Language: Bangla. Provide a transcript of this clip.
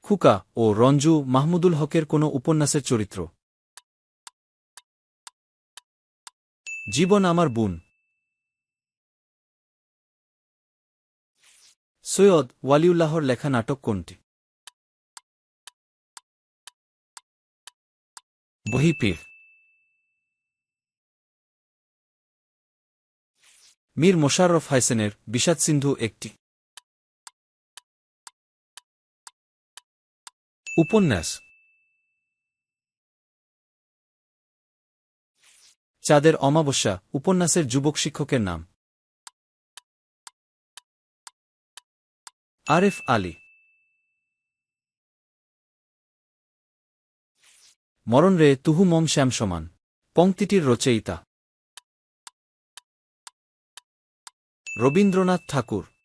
খুকা ও রঞ্জু মাহমুদুল হকের কোনো উপন্যাসের চরিত্র। জীবন আমার বোন। সৈয়দ ওয়ালিউল্লাহর লেখা নাটক কোনটি? বহিঃপীর। মীর মোশাররফ হায়সেনের বিষাদ সিন্ধু একটি উপন্যাস। চাঁদের অমাবস্যা উপন্যাসের যুবক শিক্ষকের নাম। আরেফ আলী। মরণ রে তুহু মম শ্যাম সমান পংক্তিটির রচয়িতা রবীন্দ্রনাথ ঠাকুর।